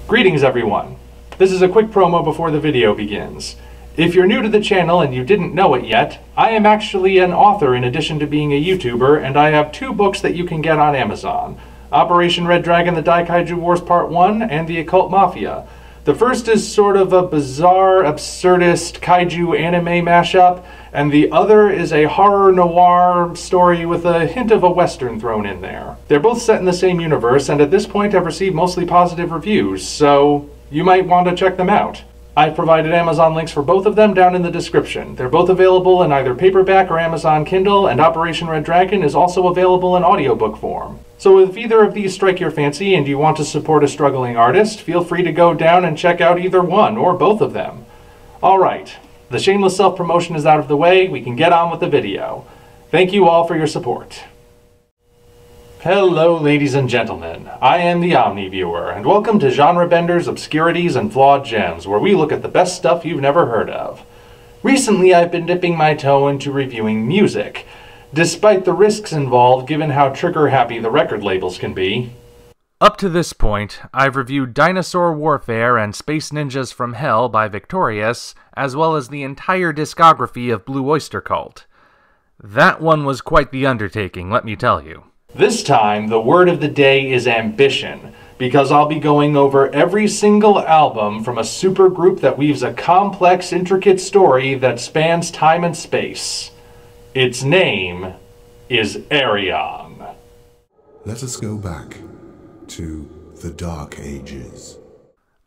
Greetings everyone. This is a quick promo before the video begins. If you're new to the channel and you didn't know it yet, I am actually an author in addition to being a YouTuber, and I have 2 books that you can get on Amazon. Operation Red Dragon: The Daikaiju Wars Part 1 and The Occult Mafia. The first is sort of a bizarre, absurdist kaiju anime mashup, and the other is a horror noir story with a hint of a western thrown in there. They're both set in the same universe, and at this point have received mostly positive reviews, so you might want to check them out. I've provided Amazon links for both of them down in the description. They're both available in either paperback or Amazon Kindle, and Operation Red Dragon is also available in audiobook form. So if either of these strike your fancy and you want to support a struggling artist, feel free to go down and check out either one or both of them. Alright, the shameless self-promotion is out of the way, we can get on with the video. Thank you all for your support. Hello ladies and gentlemen, I am the Omni Viewer, and welcome to Genre Benders, Obscurities, and Flawed Gems, where we look at the best stuff you've never heard of. Recently I've been dipping my toe into reviewing music, despite the risks involved given how trigger-happy the record labels can be. Up to this point, I've reviewed Dinosaur Warfare and Space Ninjas from Hell by Victorious, as well as the entire discography of Blue Oyster Cult. That one was quite the undertaking, let me tell you. This time, the word of the day is ambition, because I'll be going over every single album from a supergroup that weaves a complex, intricate story that spans time and space. Its name is Ayreon. Let us go back to the Dark Ages.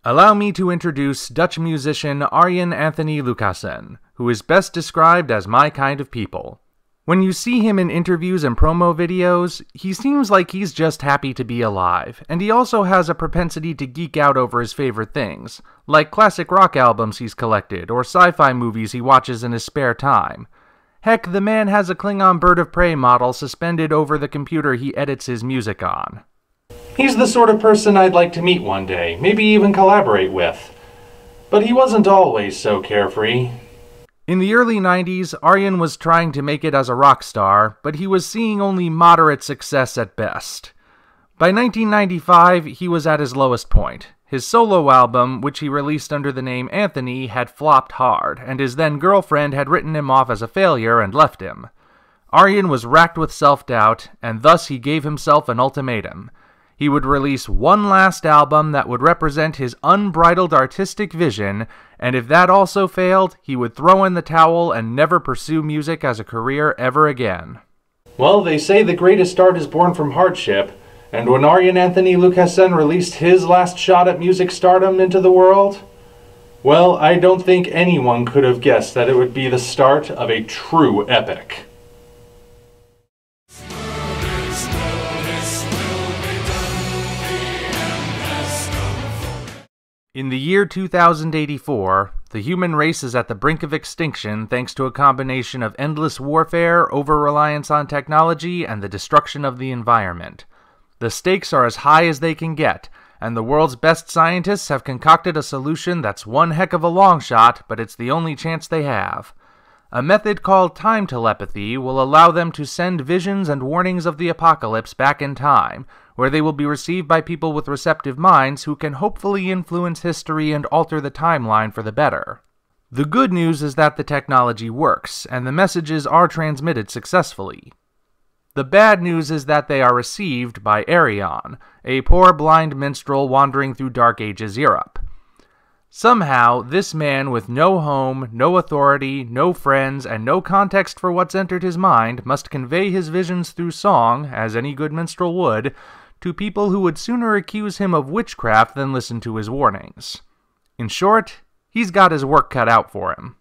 Allow me to introduce Dutch musician Arjen Anthony Lucassen, who is best described as my kind of people. When you see him in interviews and promo videos, he seems like he's just happy to be alive, and he also has a propensity to geek out over his favorite things, like classic rock albums he's collected, or sci-fi movies he watches in his spare time. Heck, the man has a Klingon Bird of Prey model suspended over the computer he edits his music on. He's the sort of person I'd like to meet one day, maybe even collaborate with. But he wasn't always so carefree. In the early 90s, Arjen was trying to make it as a rock star, but he was seeing only moderate success at best. By 1995, he was at his lowest point. His solo album, which he released under the name Anthony, had flopped hard, and his then-girlfriend had written him off as a failure and left him. Arjen was racked with self-doubt, and thus he gave himself an ultimatum. He would release one last album that would represent his unbridled artistic vision, and if that also failed, he would throw in the towel and never pursue music as a career ever again. Well, they say the greatest art is born from hardship, and when Arjen Anthony Lucassen released his last shot at music stardom into the world, well, I don't think anyone could have guessed that it would be the start of a true epic. In the year 2084, the human race is at the brink of extinction thanks to a combination of endless warfare, over-reliance on technology, and the destruction of the environment. The stakes are as high as they can get, and the world's best scientists have concocted a solution that's one heck of a long shot, but it's the only chance they have. A method called time telepathy will allow them to send visions and warnings of the apocalypse back in time, where they will be received by people with receptive minds who can hopefully influence history and alter the timeline for the better. The good news is that the technology works, and the messages are transmitted successfully. The bad news is that they are received by Ayreon, a poor blind minstrel wandering through Dark Ages Europe. Somehow, this man with no home, no authority, no friends, and no context for what's entered his mind must convey his visions through song, as any good minstrel would, to people who would sooner accuse him of witchcraft than listen to his warnings. In short, he's got his work cut out for him.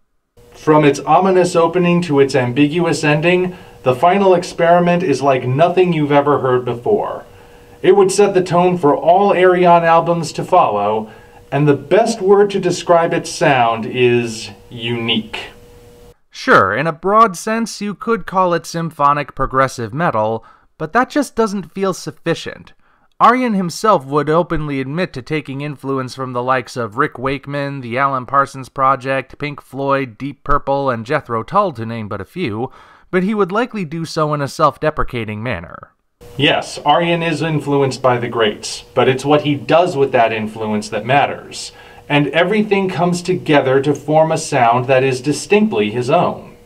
From its ominous opening to its ambiguous ending, the final experiment is like nothing you've ever heard before. It would set the tone for all Ayreon albums to follow, and the best word to describe its sound is unique. Sure, in a broad sense, you could call it symphonic progressive metal, but that just doesn't feel sufficient. Arjen himself would openly admit to taking influence from the likes of Rick Wakeman, the Alan Parsons Project, Pink Floyd, Deep Purple, and Jethro Tull, to name but a few, but he would likely do so in a self-deprecating manner. Yes, Ayreon is influenced by the greats, but it's what he does with that influence that matters, and everything comes together to form a sound that is distinctly his own.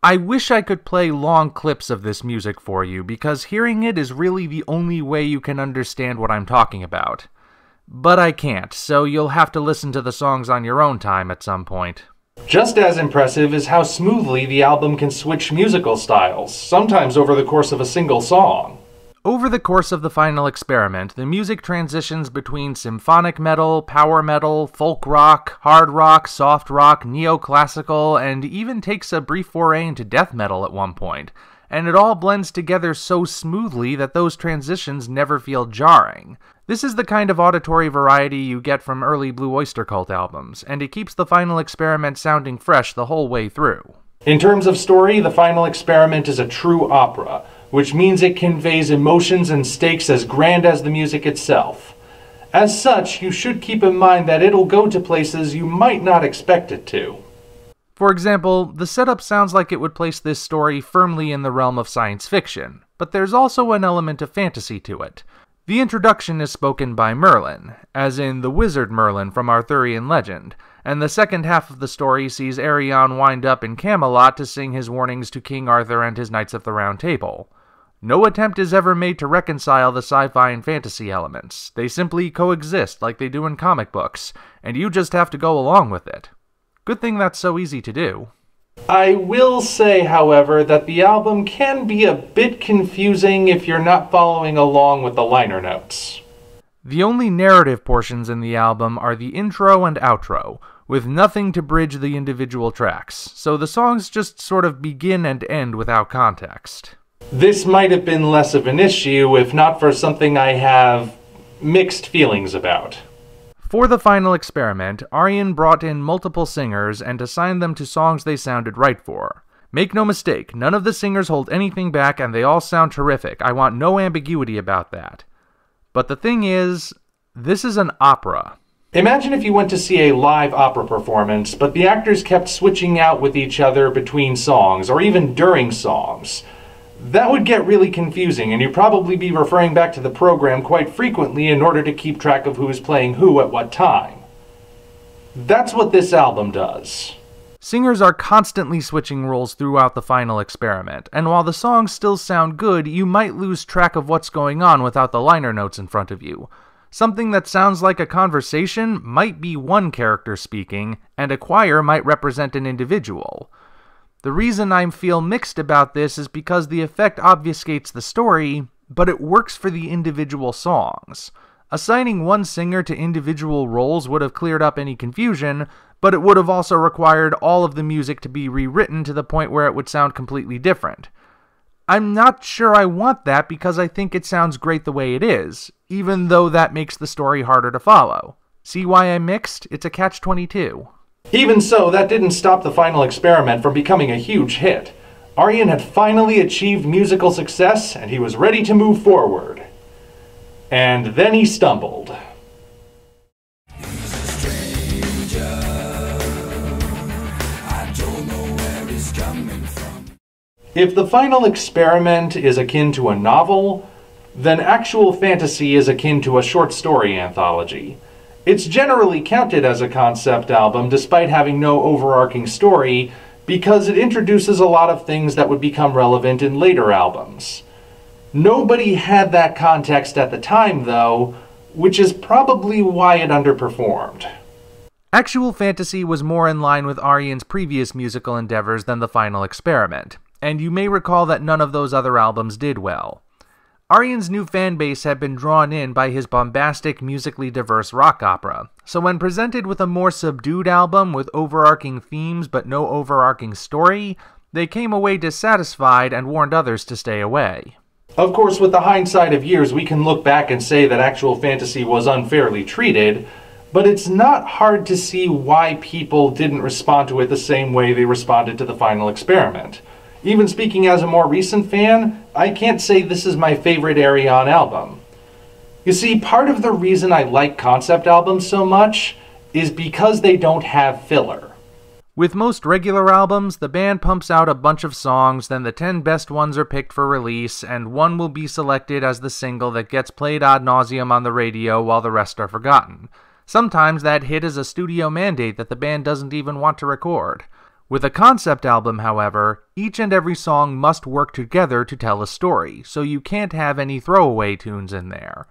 I wish I could play long clips of this music for you, because hearing it is really the only way you can understand what I'm talking about. But I can't, so you'll have to listen to the songs on your own time at some point. Just as impressive is how smoothly the album can switch musical styles, sometimes over the course of a single song. Over the course of the final experiment, the music transitions between symphonic metal, power metal, folk rock, hard rock, soft rock, neoclassical, and even takes a brief foray into death metal at one point, and it all blends together so smoothly that those transitions never feel jarring. This is the kind of auditory variety you get from early Blue Oyster Cult albums, and it keeps the final experiment sounding fresh the whole way through. In terms of story, the final experiment is a true opera, which means it conveys emotions and stakes as grand as the music itself. As such, you should keep in mind that it'll go to places you might not expect it to. For example, the setup sounds like it would place this story firmly in the realm of science fiction, but there's also an element of fantasy to it. The introduction is spoken by Merlin, as in the wizard Merlin from Arthurian legend, and the second half of the story sees Ayreon wind up in Camelot to sing his warnings to King Arthur and his Knights of the Round Table. No attempt is ever made to reconcile the sci-fi and fantasy elements. They simply coexist like they do in comic books, and you just have to go along with it. Good thing that's so easy to do. I will say, however, that the album can be a bit confusing if you're not following along with the liner notes. The only narrative portions in the album are the intro and outro, with nothing to bridge the individual tracks, so the songs just sort of begin and end without context. This might have been less of an issue if not for something I have mixed feelings about. For the final experiment, Ayreon brought in multiple singers and assigned them to songs they sounded right for. Make no mistake, none of the singers hold anything back and they all sound terrific. I want no ambiguity about that. But the thing is, this is an opera. Imagine if you went to see a live opera performance, but the actors kept switching out with each other between songs, or even during songs. That would get really confusing, and you'd probably be referring back to the program quite frequently in order to keep track of who is playing who at what time. That's what this album does. Singers are constantly switching roles throughout the final experiment, and while the songs still sound good, you might lose track of what's going on without the liner notes in front of you. Something that sounds like a conversation might be one character speaking, and a choir might represent an individual. The reason I feel mixed about this is because the effect obfuscates the story, but it works for the individual songs. Assigning one singer to individual roles would have cleared up any confusion, but it would have also required all of the music to be rewritten to the point where it would sound completely different. I'm not sure I want that because I think it sounds great the way it is, even though that makes the story harder to follow. See why I'm mixed? It's a catch-22. Even so, that didn't stop the final experiment from becoming a huge hit. Ayreon had finally achieved musical success, and he was ready to move forward. And then he stumbled. If the final experiment is akin to a novel, then Actual Fantasy is akin to a short story anthology. It's generally counted as a concept album despite having no overarching story because it introduces a lot of things that would become relevant in later albums. Nobody had that context at the time though, which is probably why it underperformed. Actual Fantasy was more in line with Ayreon's previous musical endeavors than the final experiment, and you may recall that none of those other albums did well. Ayreon's new fanbase had been drawn in by his bombastic, musically diverse rock opera, so when presented with a more subdued album with overarching themes but no overarching story, they came away dissatisfied and warned others to stay away. Of course, with the hindsight of years, we can look back and say that Actual Fantasy was unfairly treated, but it's not hard to see why people didn't respond to it the same way they responded to the final experiment. Even speaking as a more recent fan, I can't say this is my favorite Ayreon album. You see, part of the reason I like concept albums so much is because they don't have filler. With most regular albums, the band pumps out a bunch of songs, then the 10 best ones are picked for release, and one will be selected as the single that gets played ad nauseum on the radio while the rest are forgotten. Sometimes that hit is a studio mandate that the band doesn't even want to record. With a concept album, however, each and every song must work together to tell a story, so you can't have any throwaway tunes in there.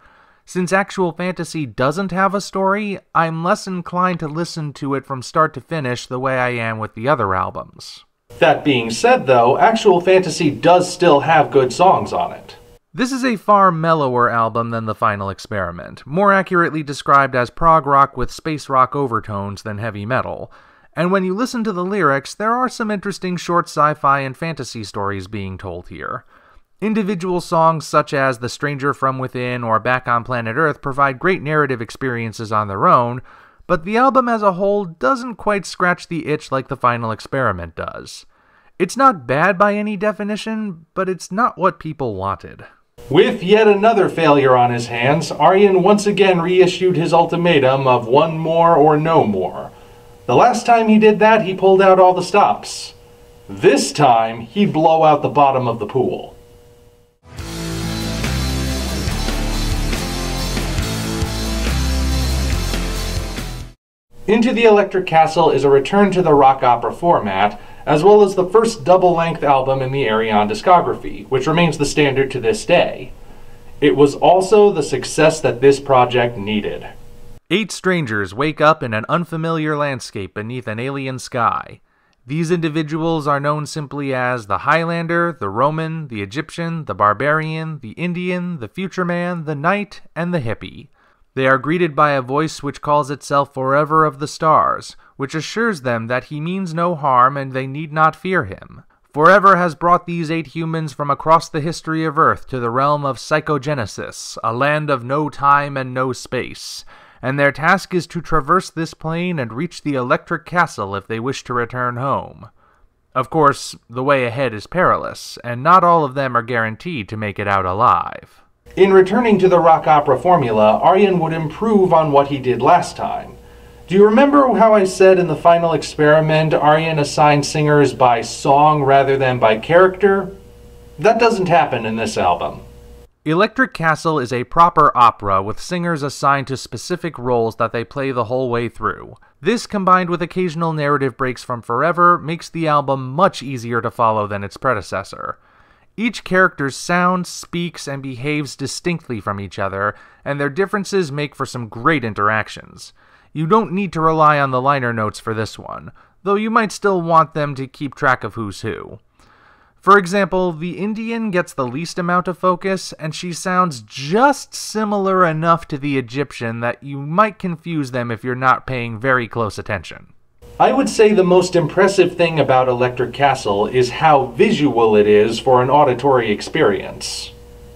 Since Actual Fantasy doesn't have a story, I'm less inclined to listen to it from start to finish the way I am with the other albums. That being said, though, Actual Fantasy does still have good songs on it. This is a far mellower album than The Final Experiment, more accurately described as prog rock with space rock overtones than heavy metal. And when you listen to the lyrics, there are some interesting short sci-fi and fantasy stories being told here. Individual songs such as The Stranger from Within or Back on Planet Earth provide great narrative experiences on their own, but the album as a whole doesn't quite scratch the itch like The Final Experiment does. It's not bad by any definition, but it's not what people wanted. With yet another failure on his hands, Ayreon once again reissued his ultimatum of one more or no more. The last time he did that, he pulled out all the stops. This time, he'd blow out the bottom of the pool. Into the Electric Castle is a return to the rock opera format, as well as the first double-length album in the Ayreon discography, which remains the standard to this day. It was also the success that this project needed. 8 strangers wake up in an unfamiliar landscape beneath an alien sky. These individuals are known simply as the Highlander, the Roman, the Egyptian, the Barbarian, the Indian, the Future Man, the Knight, and the Hippie. They are greeted by a voice which calls itself Forever of the Stars, which assures them that he means no harm and they need not fear him. Forever has brought these 8 humans from across the history of Earth to the realm of Psychogenesis, a land of no time and no space, and their task is to traverse this plane and reach the Electric Castle if they wish to return home. Of course, the way ahead is perilous, and not all of them are guaranteed to make it out alive. In returning to the rock opera formula, Ayreon would improve on what he did last time. Do you remember how I said in The Final Experiment, Ayreon assigned singers by song rather than by character? That doesn't happen in this album. Electric Castle is a proper opera with singers assigned to specific roles that they play the whole way through. This, combined with occasional narrative breaks from Forever, makes the album much easier to follow than its predecessor. Each character sounds, speaks, and behaves distinctly from each other, and their differences make for some great interactions. You don't need to rely on the liner notes for this one, though you might still want them to keep track of who's who. For example, the Indian gets the least amount of focus, and she sounds just similar enough to the Egyptian that you might confuse them if you're not paying very close attention. I would say the most impressive thing about Electric Castle is how visual it is for an auditory experience.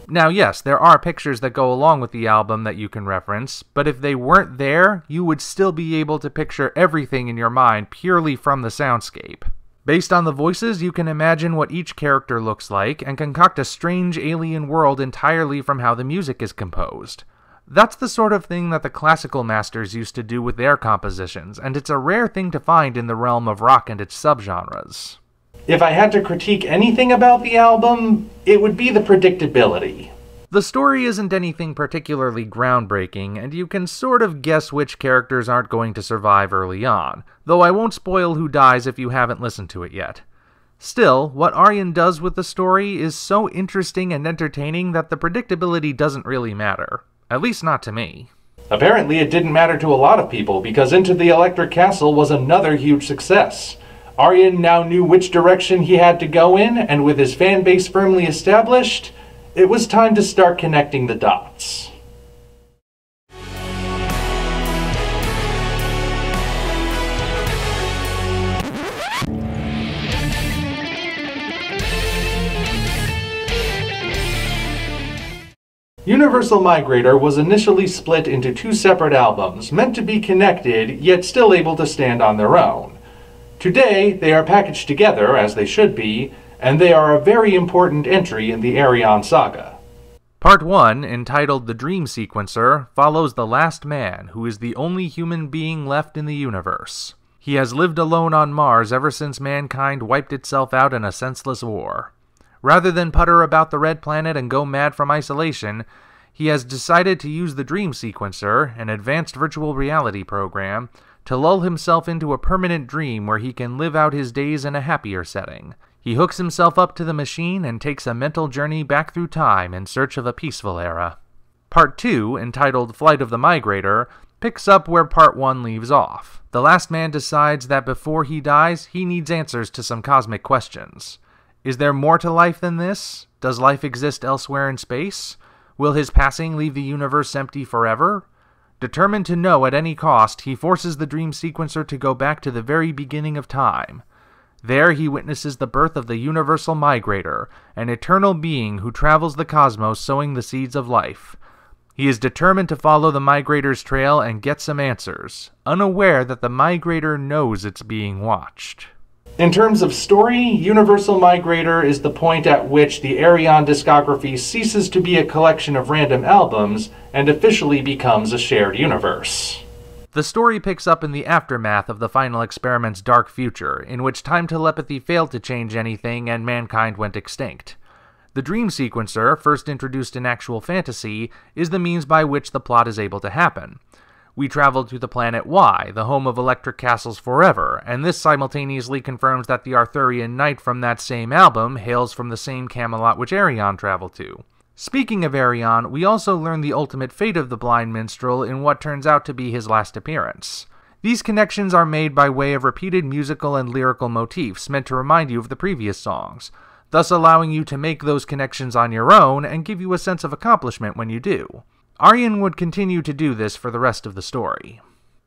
Now yes, there are pictures that go along with the album that you can reference, but if they weren't there, you would still be able to picture everything in your mind purely from the soundscape. Based on the voices, you can imagine what each character looks like, and concoct a strange alien world entirely from how the music is composed. That's the sort of thing that the classical masters used to do with their compositions, and it's a rare thing to find in the realm of rock and its subgenres. If I had to critique anything about the album, it would be the predictability. The story isn't anything particularly groundbreaking, and you can sort of guess which characters aren't going to survive early on, though I won't spoil who dies if you haven't listened to it yet. Still, what Ayreon does with the story is so interesting and entertaining that the predictability doesn't really matter. At least not to me. Apparently it didn't matter to a lot of people, because Into the Electric Castle was another huge success. Ayreon now knew which direction he had to go in, and with his fan base firmly established, it was time to start connecting the dots. Universal Migrator was initially split into 2 separate albums, meant to be connected, yet still able to stand on their own. Today, they are packaged together, as they should be, and they are a very important entry in the Ayreon saga. Part 1, entitled The Dream Sequencer, follows the last man, who is the only human being left in the universe. He has lived alone on Mars ever since mankind wiped itself out in a senseless war. Rather than putter about the Red Planet and go mad from isolation, he has decided to use the Dream Sequencer, an advanced virtual reality program, to lull himself into a permanent dream where he can live out his days in a happier setting. He hooks himself up to the machine and takes a mental journey back through time in search of a peaceful era. Part 2, entitled Flight of the Migrator, picks up where Part 1 leaves off. The last man decides that before he dies, he needs answers to some cosmic questions. Is there more to life than this? Does life exist elsewhere in space? Will his passing leave the universe empty forever? Determined to know at any cost, he forces the Dream Sequencer to go back to the very beginning of time. There he witnesses the birth of the Universal Migrator, an eternal being who travels the cosmos sowing the seeds of life. He is determined to follow the Migrator's trail and get some answers, unaware that the Migrator knows it's being watched. In terms of story, Universal Migrator is the point at which the Ayreon discography ceases to be a collection of random albums and officially becomes a shared universe. The story picks up in the aftermath of the final experiment's dark future, in which time telepathy failed to change anything and mankind went extinct. The Dream Sequencer, first introduced in actual fantasy, is the means by which the plot is able to happen. We travel to the planet Y, the home of Electric Castles Forever, and this simultaneously confirms that the Arthurian knight from that same album hails from the same Camelot which Ayreon traveled to. Speaking of Ayreon, we also learn the ultimate fate of the blind minstrel in what turns out to be his last appearance. These connections are made by way of repeated musical and lyrical motifs meant to remind you of the previous songs, thus allowing you to make those connections on your own and give you a sense of accomplishment when you do. Ayreon would continue to do this for the rest of the story.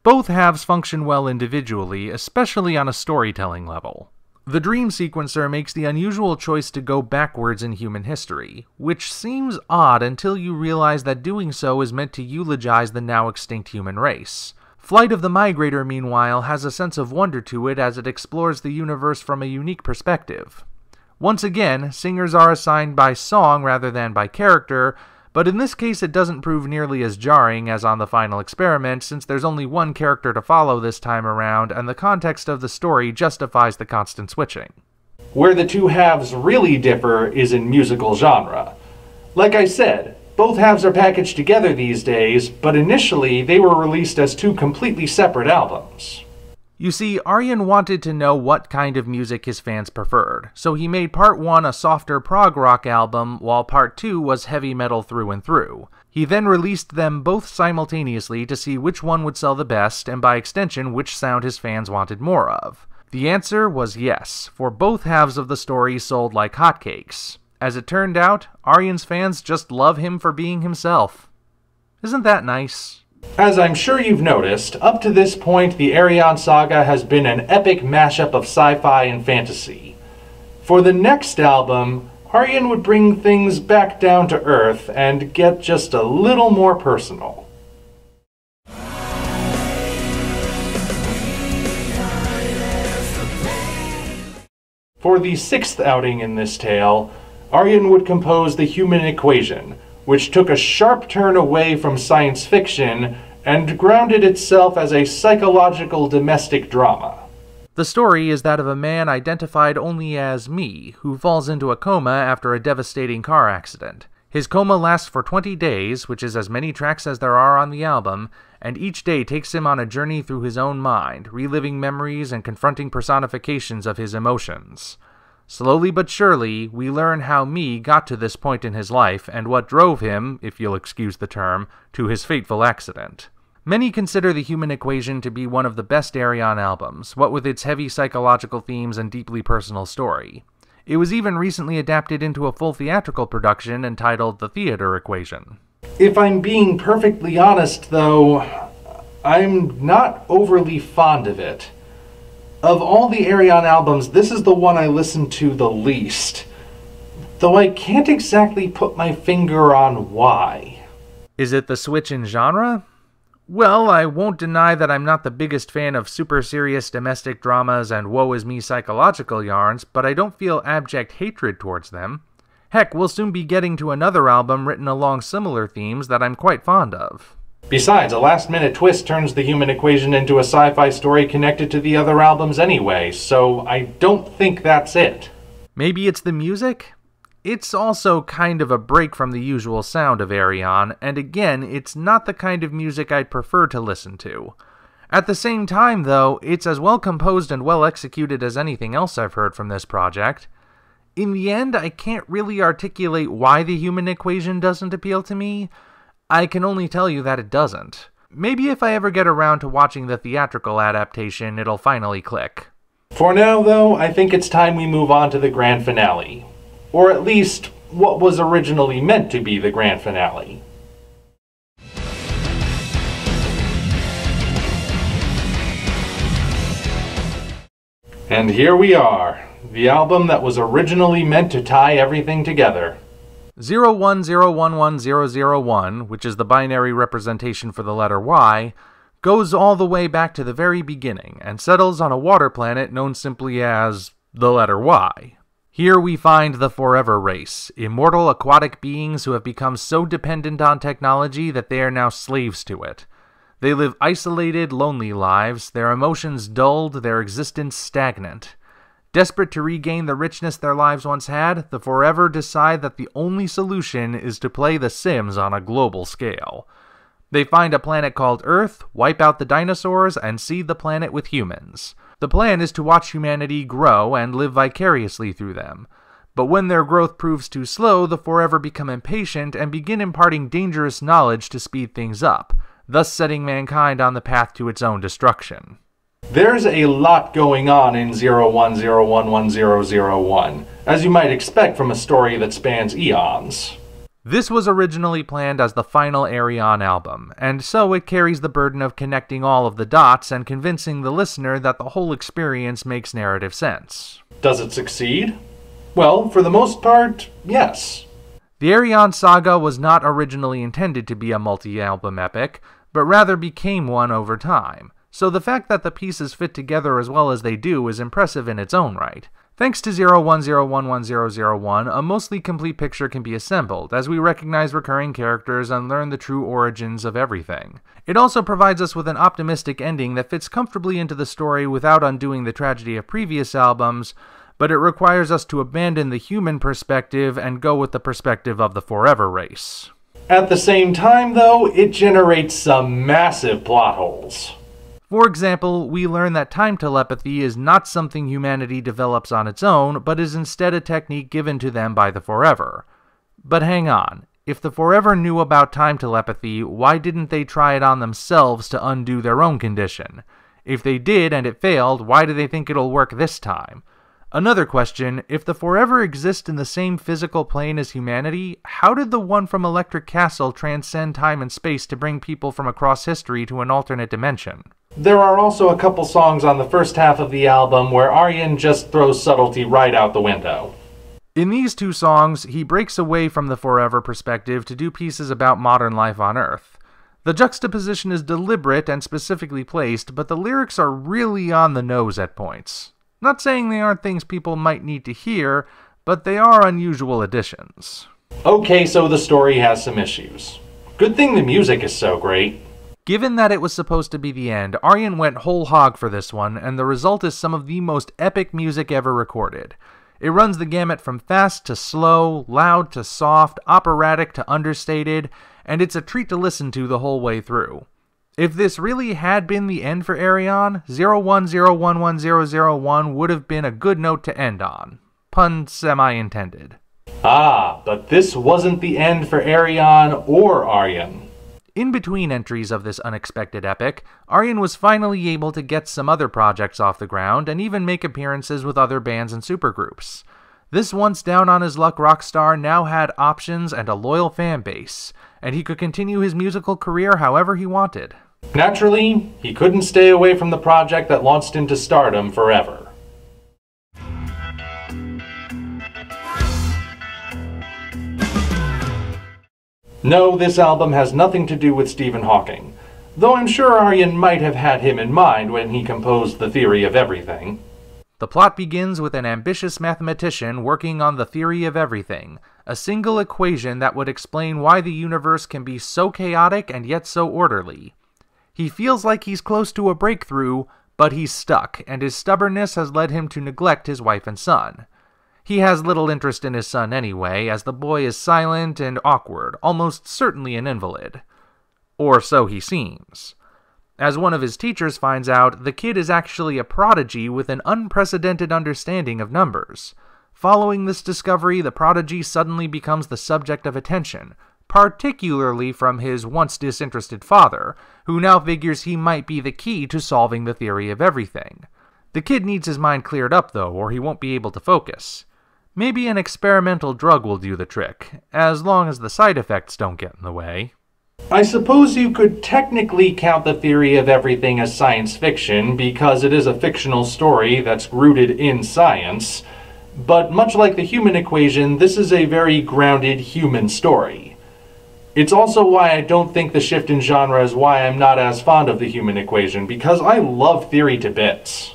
Both halves function well individually, especially on a storytelling level. The Dream Sequencer makes the unusual choice to go backwards in human history, which seems odd until you realize that doing so is meant to eulogize the now extinct human race. Flight of the Migrator, meanwhile, has a sense of wonder to it as it explores the universe from a unique perspective. Once again, singers are assigned by song rather than by character, but in this case it doesn't prove nearly as jarring as on the final experiment, since there's only one character to follow this time around, and the context of the story justifies the constant switching. Where the two halves really differ is in musical genre. Like I said, both halves are packaged together these days, but initially they were released as two completely separate albums. You see, Ayreon wanted to know what kind of music his fans preferred, so he made Part 1 a softer prog rock album, while Part 2 was heavy metal through and through. He then released them both simultaneously to see which one would sell the best, and by extension which sound his fans wanted more of. The answer was yes, for both halves of the story sold like hotcakes. As it turned out, Ayreon's fans just love him for being himself. Isn't that nice? As I'm sure you've noticed, up to this point the Ayreon saga has been an epic mashup of sci-fi and fantasy. For the next album, Ayreon would bring things back down to earth and get just a little more personal. For the sixth outing in this tale, Ayreon would compose The Human Equation, which took a sharp turn away from science fiction and grounded itself as a psychological domestic drama. The story is that of a man identified only as Me, who falls into a coma after a devastating car accident. His coma lasts for 20 days, which is as many tracks as there are on the album, and each day takes him on a journey through his own mind, reliving memories and confronting personifications of his emotions. Slowly but surely, we learn how Me got to this point in his life and what drove him, if you'll excuse the term, to his fateful accident. Many consider The Human Equation to be one of the best Ayreon albums, what with its heavy psychological themes and deeply personal story. It was even recently adapted into a full theatrical production entitled The Theater Equation. If I'm being perfectly honest, though, I'm not overly fond of it. Of all the Ayreon albums, this is the one I listen to the least, though I can't exactly put my finger on why. Is it the switch in genre? Well, I won't deny that I'm not the biggest fan of super serious domestic dramas and woe-is-me psychological yarns, but I don't feel abject hatred towards them. Heck, we'll soon be getting to another album written along similar themes that I'm quite fond of. Besides, a last-minute twist turns the Human Equation into a sci-fi story connected to the other albums anyway, so I don't think that's it. Maybe it's the music? It's also kind of a break from the usual sound of Ayreon, and again, it's not the kind of music I'd prefer to listen to. At the same time, though, it's as well composed and well executed as anything else I've heard from this project. In the end, I can't really articulate why the Human Equation doesn't appeal to me. I can only tell you that it doesn't. Maybe if I ever get around to watching the theatrical adaptation, it'll finally click. For now, though, I think it's time we move on to the grand finale. Or at least, what was originally meant to be the grand finale. And here we are, the album that was originally meant to tie everything together. 010110001, which is the binary representation for the letter Y, goes all the way back to the very beginning and settles on a water planet known simply as the letter Y. Here we find the Forever Race, immortal aquatic beings who have become so dependent on technology that they are now slaves to it. They live isolated, lonely lives, their emotions dulled, their existence stagnant. Desperate to regain the richness their lives once had, the Forever decide that the only solution is to play The Sims on a global scale. They find a planet called Earth, wipe out the dinosaurs, and seed the planet with humans. The plan is to watch humanity grow and live vicariously through them. But when their growth proves too slow, the Forever become impatient and begin imparting dangerous knowledge to speed things up, thus setting mankind on the path to its own destruction. There's a lot going on in 010110001, as you might expect from a story that spans eons. This was originally planned as the final Ayreon album, and so it carries the burden of connecting all of the dots and convincing the listener that the whole experience makes narrative sense. Does it succeed? Well, for the most part, yes. The Ayreon saga was not originally intended to be a multi-album epic, but rather became one over time, so the fact that the pieces fit together as well as they do is impressive in its own right. Thanks to 010110001, a mostly complete picture can be assembled, as we recognize recurring characters and learn the true origins of everything. It also provides us with an optimistic ending that fits comfortably into the story without undoing the tragedy of previous albums, but it requires us to abandon the human perspective and go with the perspective of the Forever Race. At the same time, though, it generates some massive plot holes. For example, we learn that time telepathy is not something humanity develops on its own, but is instead a technique given to them by the Forever. But hang on, if the Forever knew about time telepathy, why didn't they try it on themselves to undo their own condition? If they did and it failed, why do they think it'll work this time? Another question, if the Forever exist in the same physical plane as humanity, how did the one from Electric Castle transcend time and space to bring people from across history to an alternate dimension? There are also a couple songs on the first half of the album where Ayreon just throws subtlety right out the window. In these two songs, he breaks away from the Forever perspective to do pieces about modern life on Earth. The juxtaposition is deliberate and specifically placed, but the lyrics are really on the nose at points. Not saying they aren't things people might need to hear, but they are unusual additions. Okay, so the story has some issues. Good thing the music is so great. Given that it was supposed to be the end, Ayreon went whole hog for this one, and the result is some of the most epic music ever recorded. It runs the gamut from fast to slow, loud to soft, operatic to understated, and it's a treat to listen to the whole way through. If this really had been the end for Ayreon, 010110001 would have been a good note to end on. Pun semi-intended. Ah, but this wasn't the end for Ayreon or Ayreon. In between entries of this unexpected epic, Ayreon was finally able to get some other projects off the ground and even make appearances with other bands and supergroups. This once down on his luck rock star now had options and a loyal fan base, and he could continue his musical career however he wanted. Naturally, he couldn't stay away from the project that launched him to stardom forever. No, this album has nothing to do with Stephen Hawking, though I'm sure Ayreon might have had him in mind when he composed The Theory of Everything. The plot begins with an ambitious mathematician working on the theory of everything, a single equation that would explain why the universe can be so chaotic and yet so orderly. He feels like he's close to a breakthrough, but he's stuck, and his stubbornness has led him to neglect his wife and son. He has little interest in his son anyway, as the boy is silent and awkward, almost certainly an invalid. Or so he seems. As one of his teachers finds out, the kid is actually a prodigy with an unprecedented understanding of numbers. Following this discovery, the prodigy suddenly becomes the subject of attention, particularly from his once disinterested father, who now figures he might be the key to solving the theory of everything. The kid needs his mind cleared up though, or he won't be able to focus. Maybe an experimental drug will do the trick, as long as the side effects don't get in the way. I suppose you could technically count the theory of everything as science fiction, because it is a fictional story that's rooted in science, but much like the human equation, this is a very grounded human story. It's also why I don't think the shift in genre is why I'm not as fond of the human equation, because I love theory to bits.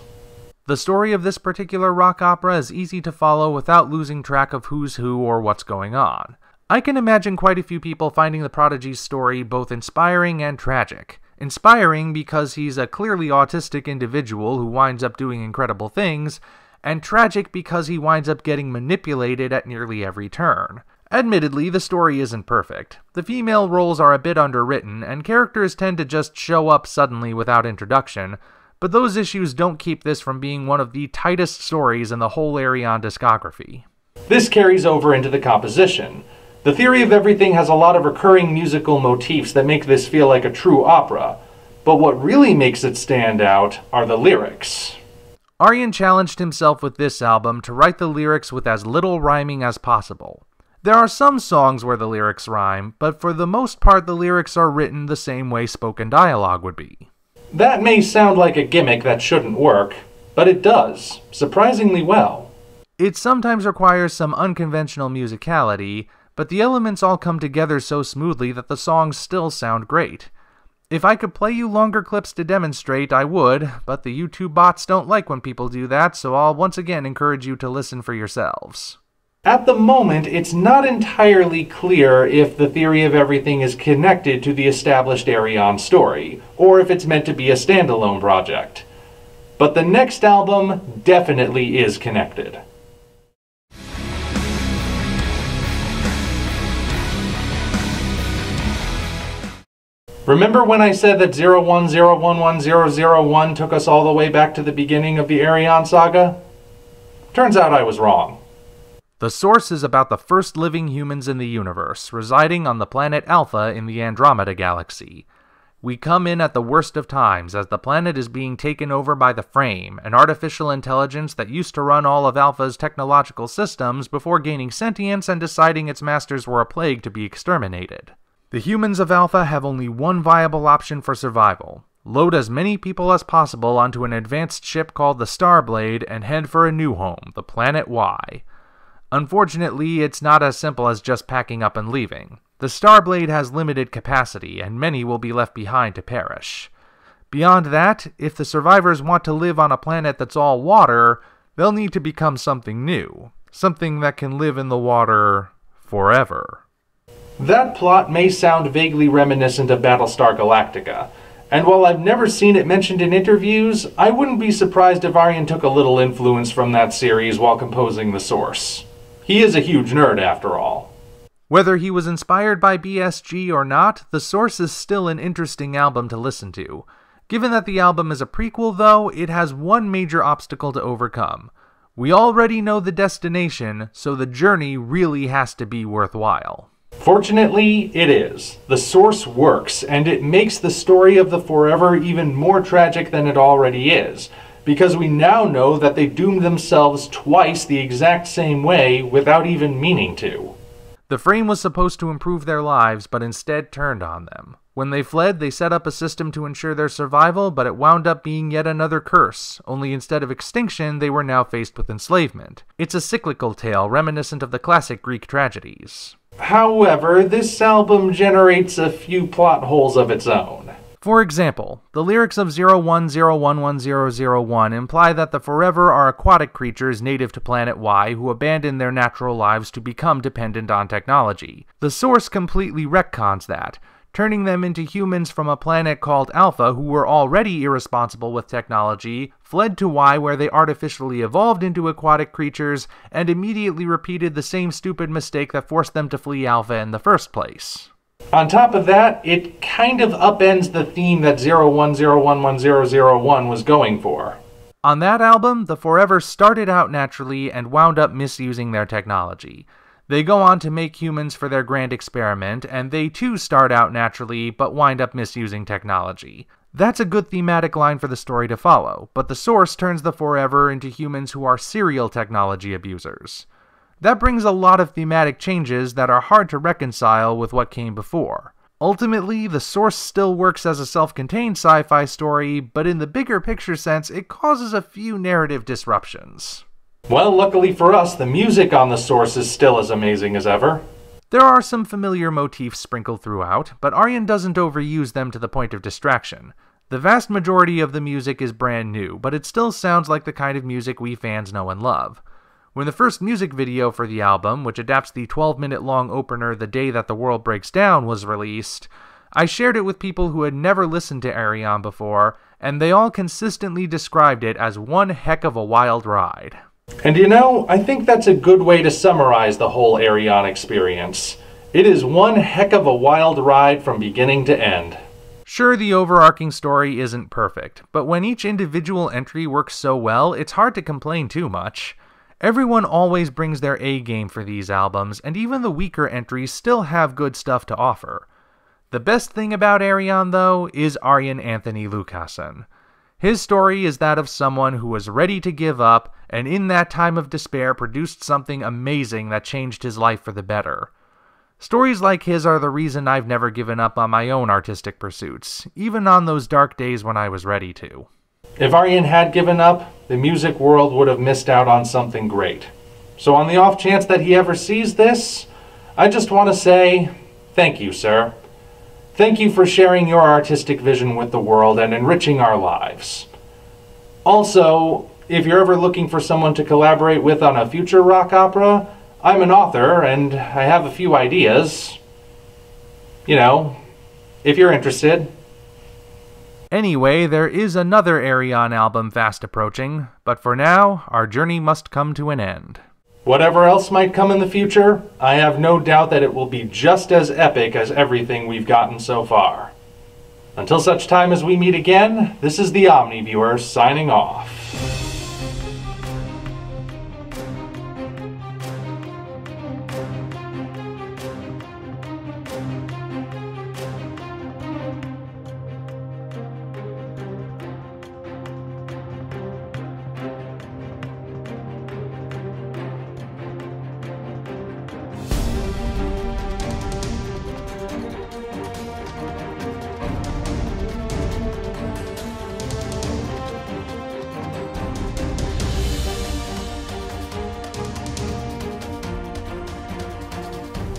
The story of this particular rock opera is easy to follow without losing track of who's who or what's going on. I can imagine quite a few people finding the prodigy's story both inspiring and tragic. Inspiring because he's a clearly autistic individual who winds up doing incredible things, and tragic because he winds up getting manipulated at nearly every turn. Admittedly, the story isn't perfect. The female roles are a bit underwritten, and characters tend to just show up suddenly without introduction, but those issues don't keep this from being one of the tightest stories in the whole Ayreon discography. This carries over into the composition. The theory of everything has a lot of recurring musical motifs that make this feel like a true opera, but what really makes it stand out are the lyrics. Ayreon challenged himself with this album to write the lyrics with as little rhyming as possible. There are some songs where the lyrics rhyme, but for the most part the lyrics are written the same way spoken dialogue would be. That may sound like a gimmick that shouldn't work, but it does, surprisingly well. It sometimes requires some unconventional musicality, but the elements all come together so smoothly that the songs still sound great. If I could play you longer clips to demonstrate, I would, but the YouTube bots don't like when people do that, so I'll once again encourage you to listen for yourselves. At the moment, it's not entirely clear if the theory of everything is connected to the established Ayreon story, or if it's meant to be a standalone project. But the next album definitely is connected. Remember when I said that 01011001 took us all the way back to the beginning of the Ayreon saga? Turns out I was wrong. The source is about the first living humans in the universe, residing on the planet Alpha in the Andromeda Galaxy. We come in at the worst of times, as the planet is being taken over by the Frame, an artificial intelligence that used to run all of Alpha's technological systems before gaining sentience and deciding its masters were a plague to be exterminated. The humans of Alpha have only one viable option for survival: load as many people as possible onto an advanced ship called the Starblade and head for a new home, the Planet Y. Unfortunately, it's not as simple as just packing up and leaving. The Starblade has limited capacity, and many will be left behind to perish. Beyond that, if the survivors want to live on a planet that's all water, they'll need to become something new. Something that can live in the water forever. That plot may sound vaguely reminiscent of Battlestar Galactica, and while I've never seen it mentioned in interviews, I wouldn't be surprised if Ayreon took a little influence from that series while composing the source. He is a huge nerd after all. Whether he was inspired by BSG or not, the source is still an interesting album to listen to. Given that the album is a prequel though, it has one major obstacle to overcome. We already know the destination, so the journey really has to be worthwhile. Fortunately, it is. The source works, and it makes the story of the Forever even more tragic than it already is, because we now know that they doomed themselves twice the exact same way without even meaning to. The Frame was supposed to improve their lives, but instead turned on them. When they fled, they set up a system to ensure their survival, but it wound up being yet another curse, only instead of extinction, they were now faced with enslavement. It's a cyclical tale reminiscent of the classic Greek tragedies. However, this album generates a few plot holes of its own. For example, the lyrics of 01011001 imply that the Forever are aquatic creatures native to Planet Y who abandon their natural lives to become dependent on technology. The source completely retcons that, turning them into humans from a planet called Alpha who were already irresponsible with technology, fled to Y where they artificially evolved into aquatic creatures, and immediately repeated the same stupid mistake that forced them to flee Alpha in the first place. On top of that, it kind of upends the theme that 01011001 was going for. On that album, the Forever started out naturally and wound up misusing their technology. They go on to make humans for their grand experiment, and they too start out naturally, but wind up misusing technology. That's a good thematic line for the story to follow, but the source turns the Forever into humans who are serial technology abusers. That brings a lot of thematic changes that are hard to reconcile with what came before. Ultimately, the source still works as a self-contained sci-fi story, but in the bigger picture sense, it causes a few narrative disruptions. Well, luckily for us, the music on the source is still as amazing as ever. There are some familiar motifs sprinkled throughout, but Ayreon doesn't overuse them to the point of distraction. The vast majority of the music is brand new, but it still sounds like the kind of music we fans know and love. When the first music video for the album, which adapts the 12-minute-long opener The Day That the World Breaks Down, was released, I shared it with people who had never listened to Ayreon before, and they all consistently described it as one heck of a wild ride. And you know, I think that's a good way to summarize the whole Ayreon experience. It is one heck of a wild ride from beginning to end. Sure, the overarching story isn't perfect, but when each individual entry works so well, it's hard to complain too much. Everyone always brings their A game for these albums, and even the weaker entries still have good stuff to offer. The best thing about Ayreon, though, is Arjen Anthony Lucassen. His story is that of someone who was ready to give up, and in that time of despair produced something amazing that changed his life for the better. Stories like his are the reason I've never given up on my own artistic pursuits, even on those dark days when I was ready to. If Ayreon had given up, the music world would have missed out on something great. So on the off chance that he ever sees this, I just want to say, thank you, sir. Thank you for sharing your artistic vision with the world and enriching our lives. Also, if you're ever looking for someone to collaborate with on a future rock opera, I'm an author and I have a few ideas. You know, if you're interested. Anyway, there is another Ayreon album fast approaching, but for now, our journey must come to an end. Whatever else might come in the future, I have no doubt that it will be just as epic as everything we've gotten so far. Until such time as we meet again, this is the Omni Viewer signing off.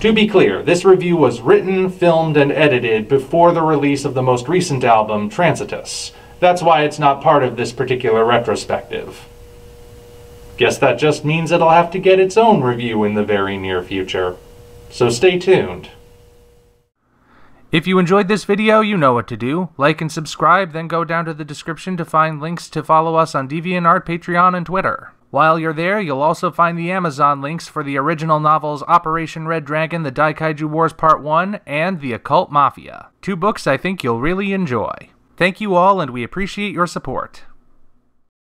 To be clear, this review was written, filmed, and edited before the release of the most recent album, Transitus. That's why it's not part of this particular retrospective. Guess that just means it'll have to get its own review in the very near future. So stay tuned. If you enjoyed this video, you know what to do. Like and subscribe, then go down to the description to find links to follow us on DeviantArt, Patreon, and Twitter. While you're there, you'll also find the Amazon links for the original novels Operation Red Dragon, The Daikaiju Wars Part 1, and The Occult Mafia. 2 books I think you'll really enjoy. Thank you all, and we appreciate your support.